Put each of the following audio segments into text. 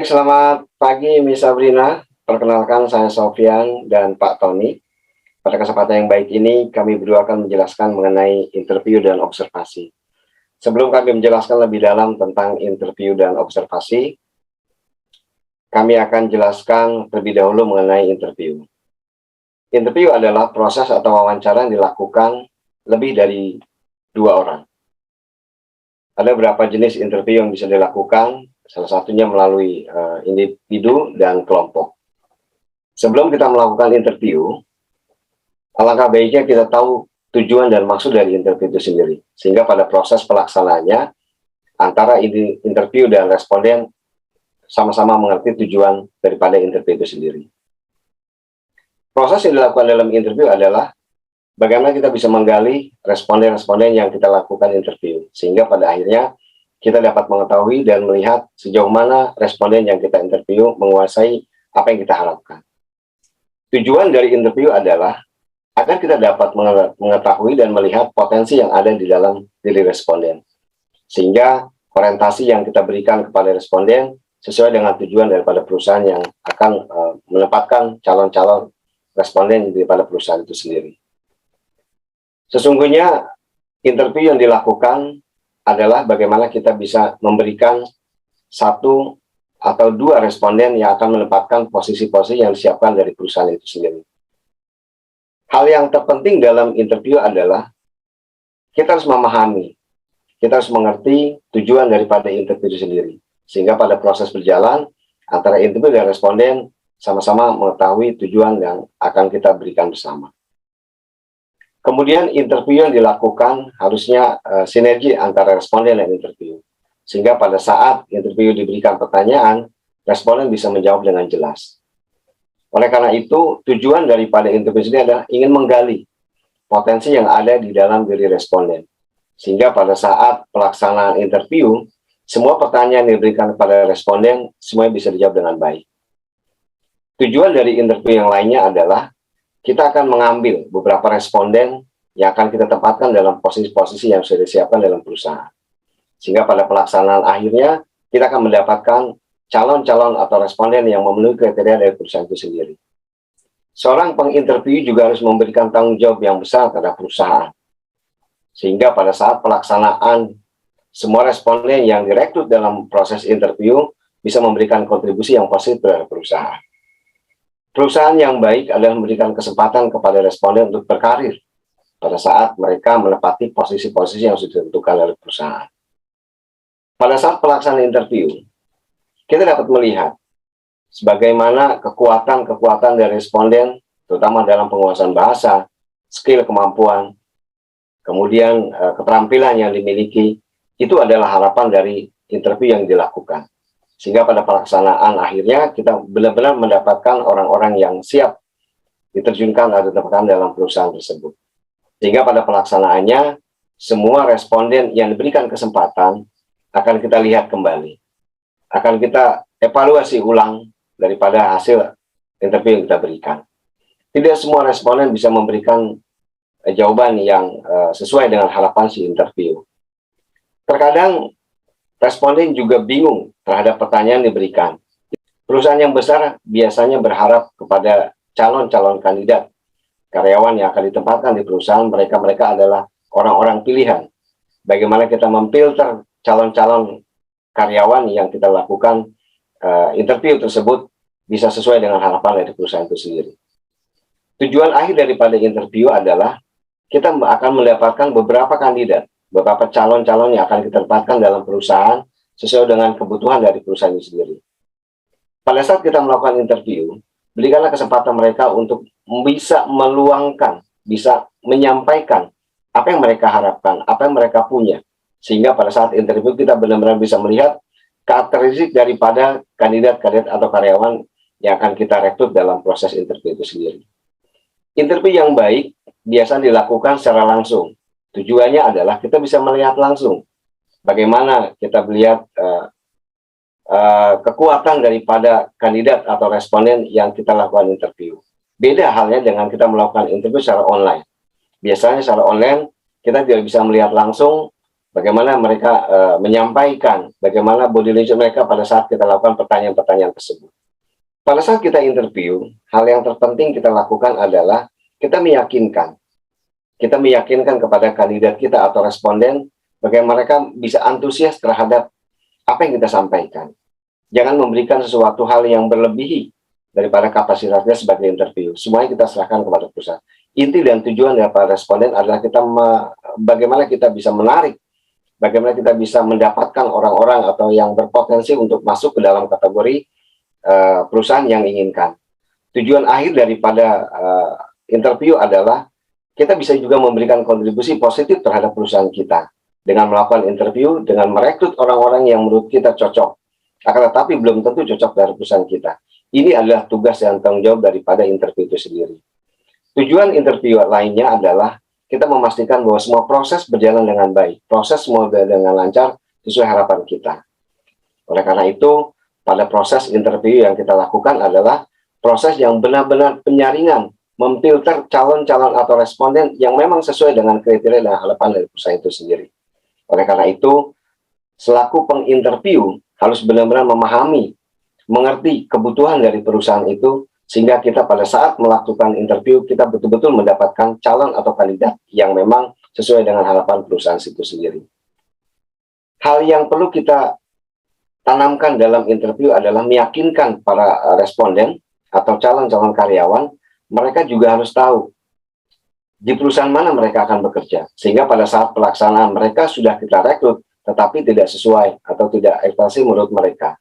Selamat pagi, Miss Sabrina. Perkenalkan, saya Sofyan dan Pak Tony. Pada kesempatan yang baik ini, kami berdua akan menjelaskan mengenai interview dan observasi. Sebelum kami menjelaskan lebih dalam tentang interview dan observasi, kami akan jelaskan terlebih dahulu mengenai interview. Interview adalah proses atau wawancara yang dilakukan lebih dari 2 orang. Ada beberapa jenis interview yang bisa dilakukan, salah satunya melalui individu dan kelompok. Sebelum kita melakukan interview, alangkah baiknya kita tahu tujuan dan maksud dari interview itu sendiri. Sehingga pada proses pelaksanaannya, antara interview dan responden sama-sama mengerti tujuan daripada interview itu sendiri. Proses yang dilakukan dalam interview adalah bagaimana kita bisa menggali responden-responden yang kita lakukan interview. Sehingga pada akhirnya kita dapat mengetahui dan melihat sejauh mana responden yang kita interview menguasai apa yang kita harapkan. Tujuan dari interview adalah agar kita dapat mengetahui dan melihat potensi yang ada di dalam diri responden. Sehingga orientasi yang kita berikan kepada responden sesuai dengan tujuan daripada perusahaan yang akan menempatkan calon-calon responden daripada perusahaan itu sendiri. Sesungguhnya interview yang dilakukan adalah bagaimana kita bisa memberikan 1 atau 2 responden yang akan menempatkan posisi-posisi yang disiapkan dari perusahaan itu sendiri. Hal yang terpenting dalam interview adalah kita harus memahami, kita harus mengerti tujuan daripada interview itu sendiri. Sehingga pada proses berjalan, antara interview dan responden sama-sama mengetahui tujuan yang akan kita berikan bersama. Kemudian interview yang dilakukan harusnya sinergi antara responden dan interview. Sehingga pada saat interview diberikan pertanyaan, responden bisa menjawab dengan jelas. Oleh karena itu, tujuan daripada interview ini adalah ingin menggali potensi yang ada di dalam diri responden. Sehingga pada saat pelaksanaan interview, semua pertanyaan yang diberikan kepada responden, semuanya bisa dijawab dengan baik. Tujuan dari interview yang lainnya adalah kita akan mengambil beberapa responden yang akan kita tempatkan dalam posisi-posisi yang sudah disiapkan dalam perusahaan. Sehingga pada pelaksanaan akhirnya, kita akan mendapatkan calon-calon atau responden yang memenuhi kriteria dari perusahaan itu sendiri. Seorang penginterview juga harus memberikan tanggung jawab yang besar terhadap perusahaan. Sehingga pada saat pelaksanaan, semua responden yang direkrut dalam proses interview bisa memberikan kontribusi yang positif terhadap perusahaan. Perusahaan yang baik adalah memberikan kesempatan kepada responden untuk berkarir pada saat mereka menepati posisi-posisi yang sudah ditentukan oleh perusahaan. Pada saat pelaksanaan interview, kita dapat melihat sebagaimana kekuatan-kekuatan dari responden, terutama dalam penguasaan bahasa, skill, kemampuan, kemudian keterampilan yang dimiliki, itu adalah harapan dari interview yang dilakukan. Sehingga pada pelaksanaan akhirnya kita benar-benar mendapatkan orang-orang yang siap diterjunkan atau ditempatkan dalam perusahaan tersebut. Sehingga pada pelaksanaannya, semua responden yang diberikan kesempatan akan kita lihat kembali. Akan kita evaluasi ulang daripada hasil interview yang kita berikan. Tidak semua responden bisa memberikan jawaban yang sesuai dengan harapan si interview. Terkadang responden juga bingung terhadap pertanyaan yang diberikan. Perusahaan yang besar biasanya berharap kepada calon-calon kandidat karyawan yang akan ditempatkan di perusahaan mereka adalah orang-orang pilihan. Bagaimana kita memfilter calon-calon karyawan yang kita lakukan interview tersebut bisa sesuai dengan harapan dari perusahaan itu sendiri. Tujuan akhir daripada interview adalah kita akan mendapatkan beberapa kandidat, beberapa calon-calon yang akan kita tempatkan dalam perusahaan sesuai dengan kebutuhan dari perusahaan itu sendiri. Pada saat kita melakukan interview, berikanlah kesempatan mereka untuk bisa meluangkan, bisa menyampaikan apa yang mereka harapkan, apa yang mereka punya. Sehingga pada saat interview kita benar-benar bisa melihat karakteristik daripada kandidat-kandidat atau karyawan yang akan kita rekrut dalam proses interview itu sendiri. Interview yang baik biasa dilakukan secara langsung. Tujuannya adalah kita bisa melihat langsung bagaimana kita melihat kekuatan daripada kandidat atau responden yang kita lakukan interview. Beda halnya dengan kita melakukan interview secara online. Biasanya secara online kita tidak bisa melihat langsung bagaimana mereka menyampaikan, bagaimana body language mereka pada saat kita lakukan pertanyaan-pertanyaan tersebut. Pada saat kita interview, hal yang terpenting kita lakukan adalah kita meyakinkan. Kita meyakinkan kepada kandidat kita atau responden bagaimana mereka bisa antusias terhadap apa yang kita sampaikan. Jangan memberikan sesuatu hal yang berlebihi daripada kapasitasnya sebagai interview. Semuanya kita serahkan kepada perusahaan. Inti dan tujuan daripada responden adalah bagaimana kita bisa menarik, bagaimana kita bisa mendapatkan orang-orang atau yang berpotensi untuk masuk ke dalam kategori perusahaan yang inginkan. Tujuan akhir daripada interview adalah kita bisa juga memberikan kontribusi positif terhadap perusahaan kita dengan melakukan interview, dengan merekrut orang-orang yang menurut kita cocok, akan tetapi belum tentu cocok dari perusahaan kita. Ini adalah tugas dan tanggung jawab daripada interview itu sendiri. Tujuan interview lainnya adalah kita memastikan bahwa semua proses berjalan dengan baik, proses semua dengan lancar sesuai harapan kita. Oleh karena itu, pada proses interview yang kita lakukan adalah proses yang benar-benar penyaringan, memfilter calon-calon atau responden yang memang sesuai dengan kriteria dan harapan dari perusahaan itu sendiri. Oleh karena itu, selaku penginterview harus benar-benar memahami, mengerti kebutuhan dari perusahaan itu, sehingga kita pada saat melakukan interview, kita betul-betul mendapatkan calon atau kandidat yang memang sesuai dengan harapan perusahaan itu sendiri. Hal yang perlu kita tanamkan dalam interview adalah meyakinkan para responden atau calon-calon karyawan, mereka juga harus tahu di perusahaan mana mereka akan bekerja, sehingga pada saat pelaksanaan mereka sudah kita rekrut, tetapi tidak sesuai atau tidak ekspektasi menurut mereka.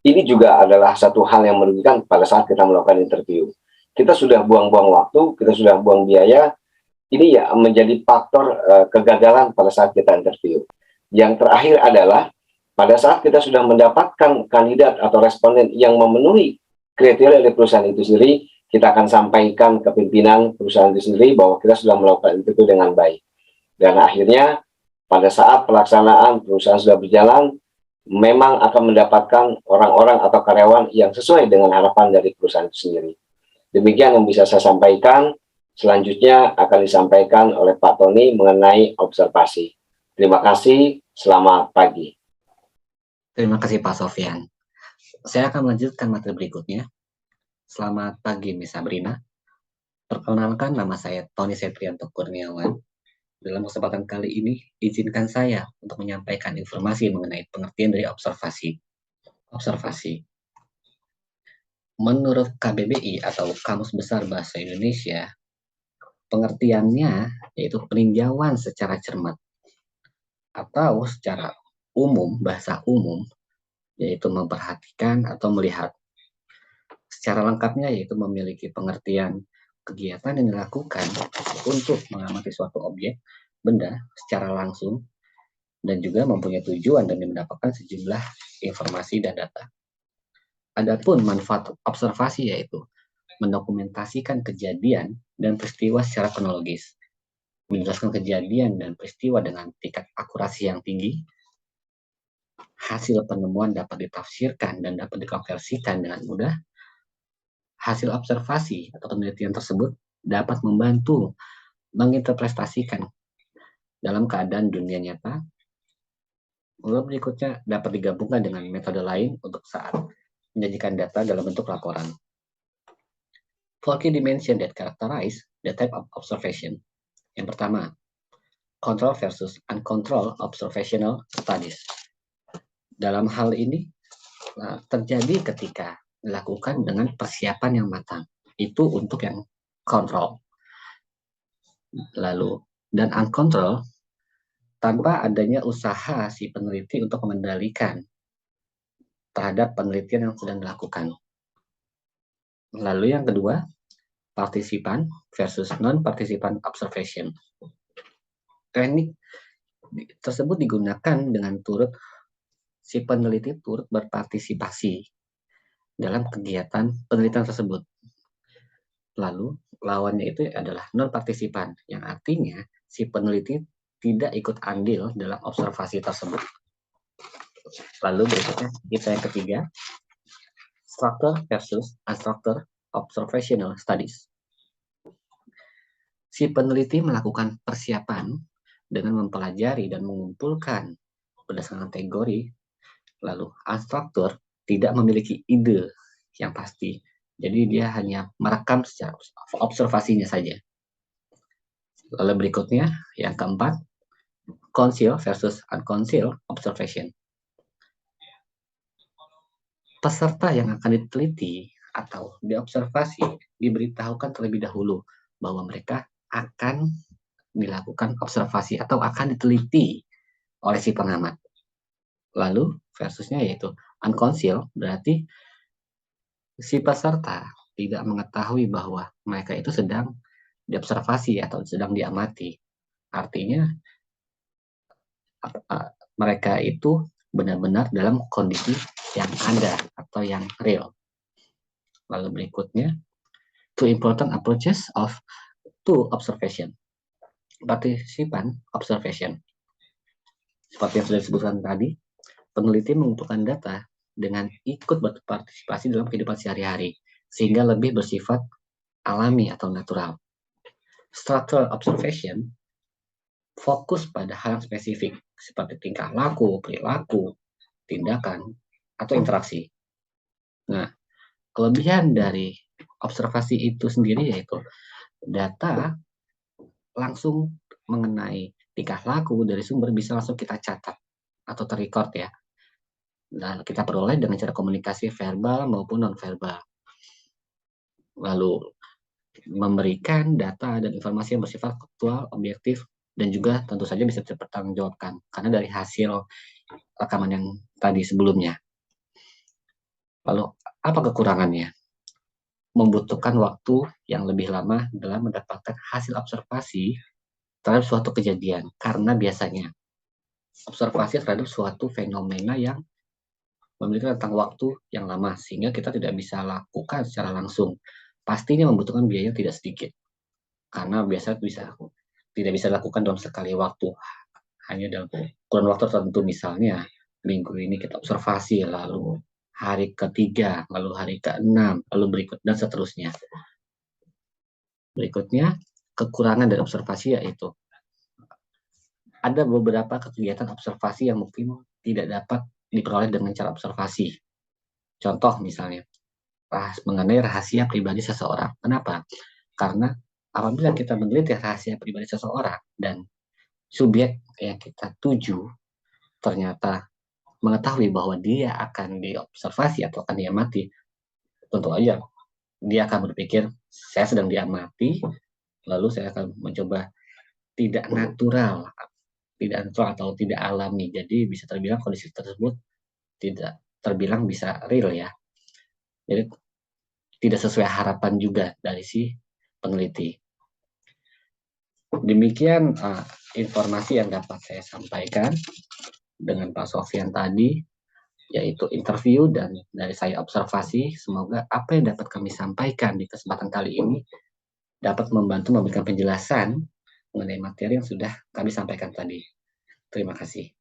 Ini juga adalah satu hal yang merugikan pada saat kita melakukan interview. Kita sudah buang-buang waktu, kita sudah buang biaya, ini ya menjadi faktor kegagalan pada saat kita interview. Yang terakhir adalah, pada saat kita sudah mendapatkan kandidat atau responden yang memenuhi kriteria dari perusahaan itu sendiri, kita akan sampaikan ke pimpinan perusahaan itu sendiri bahwa kita sudah melakukan itu dengan baik. Dan akhirnya, pada saat pelaksanaan perusahaan sudah berjalan, memang akan mendapatkan orang-orang atau karyawan yang sesuai dengan harapan dari perusahaan itu sendiri. Demikian yang bisa saya sampaikan. Selanjutnya akan disampaikan oleh Pak Tony mengenai observasi. Terima kasih, selamat pagi. Terima kasih Pak Sofyan. Saya akan melanjutkan materi berikutnya. Selamat pagi, Miss Sabrina. Perkenalkan, nama saya Tony Septrianto Kurniawan. Dalam kesempatan kali ini, izinkan saya untuk menyampaikan informasi mengenai pengertian dari observasi. Observasi. Menurut KBBI atau Kamus Besar Bahasa Indonesia, pengertiannya yaitu peninjauan secara cermat atau secara umum, bahasa umum, yaitu memperhatikan atau melihat. Secara lengkapnya yaitu memiliki pengertian kegiatan yang dilakukan untuk mengamati suatu objek, benda secara langsung, dan juga mempunyai tujuan dan mendapatkan sejumlah informasi dan data. Adapun manfaat observasi yaitu mendokumentasikan kejadian dan peristiwa secara kronologis, menjelaskan kejadian dan peristiwa dengan tingkat akurasi yang tinggi, hasil penemuan dapat ditafsirkan dan dapat dikonversikan dengan mudah. Hasil observasi atau penelitian tersebut dapat membantu menginterpretasikan dalam keadaan dunia nyata. Lalu berikutnya dapat digabungkan dengan metode lain untuk saat menyajikan data dalam bentuk laporan. 4 key dimensions that characterize the type of observation. Yang pertama, control versus uncontrolled observational studies. Dalam hal ini terjadi ketika dilakukan dengan persiapan yang matang. Itu untuk yang kontrol. Lalu, dan uncontrol, tanpa adanya usaha si peneliti untuk mengendalikan terhadap penelitian yang sedang dilakukan. Lalu yang kedua, partisipan versus non-partisipan observation. Teknik tersebut digunakan dengan si peneliti turut berpartisipasi dalam kegiatan penelitian tersebut. Lalu, lawannya itu adalah non-partisipan, yang artinya si peneliti tidak ikut andil dalam observasi tersebut. Lalu berikutnya, kita yang ketiga, structure versus unstructured observational studies. Si peneliti melakukan persiapan dengan mempelajari dan mengumpulkan berdasarkan kategori, lalu unstructured tidak memiliki ide yang pasti. Jadi dia hanya merekam secara observasinya saja. Lalu berikutnya, yang keempat, concealed versus unconcealed observation. Peserta yang akan diteliti atau diobservasi diberitahukan terlebih dahulu bahwa mereka akan dilakukan observasi atau akan diteliti oleh si pengamat. Lalu versusnya yaitu unconcealed, berarti si peserta tidak mengetahui bahwa mereka itu sedang diobservasi atau sedang diamati. Artinya mereka itu benar-benar dalam kondisi yang ada atau yang real. Lalu berikutnya, two important approaches to observation. Partisipan observation. Seperti yang sudah disebutkan tadi, peneliti mengumpulkan data dengan ikut berpartisipasi dalam kehidupan sehari-hari, sehingga lebih bersifat alami atau natural. Structural observation fokus pada hal yang spesifik, seperti tingkah laku, perilaku, tindakan, atau interaksi. Nah, kelebihan dari observasi itu sendiri yaitu data langsung mengenai tingkah laku dari sumber bisa langsung kita catat atau terrecord ya. Dan kita peroleh dengan cara komunikasi verbal maupun non-verbal. Lalu memberikan data dan informasi yang bersifat faktual, objektif, dan juga tentu saja bisa dipertanggungjawabkan karena dari hasil rekaman yang tadi sebelumnya. Lalu apa kekurangannya? Membutuhkan waktu yang lebih lama dalam mendapatkan hasil observasi terhadap suatu kejadian karena biasanya observasi terhadap suatu fenomena yang memiliki rentang waktu yang lama sehingga kita tidak bisa lakukan secara langsung. Pastinya membutuhkan biaya yang tidak sedikit karena biasa tidak bisa dilakukan dalam sekali waktu, hanya dalam kurun waktu tertentu. Misalnya minggu ini kita observasi, lalu hari ketiga, lalu hari ke-6, lalu berikut dan seterusnya. Berikutnya, kekurangan dari observasi yaitu ada beberapa kegiatan observasi yang mungkin tidak dapat diperoleh dengan cara observasi. Contoh misalnya, mengenai rahasia pribadi seseorang. Kenapa? Karena apabila kita meneliti rahasia pribadi seseorang dan subjek yang kita tuju ternyata mengetahui bahwa dia akan diobservasi atau akan diamati, tentu aja dia akan berpikir, saya sedang diamati, lalu saya akan mencoba tidak natural atau tidak alami. Jadi bisa terbilang kondisi tersebut tidak terbilang bisa real ya. Jadi tidak sesuai harapan juga dari si peneliti. Demikian informasi yang dapat saya sampaikan dengan Pak Sofyan tadi, yaitu interview dan dari saya observasi. Semoga apa yang dapat kami sampaikan di kesempatan kali ini dapat membantu memberikan penjelasan mengenai materi yang sudah kami sampaikan tadi. Terima kasih.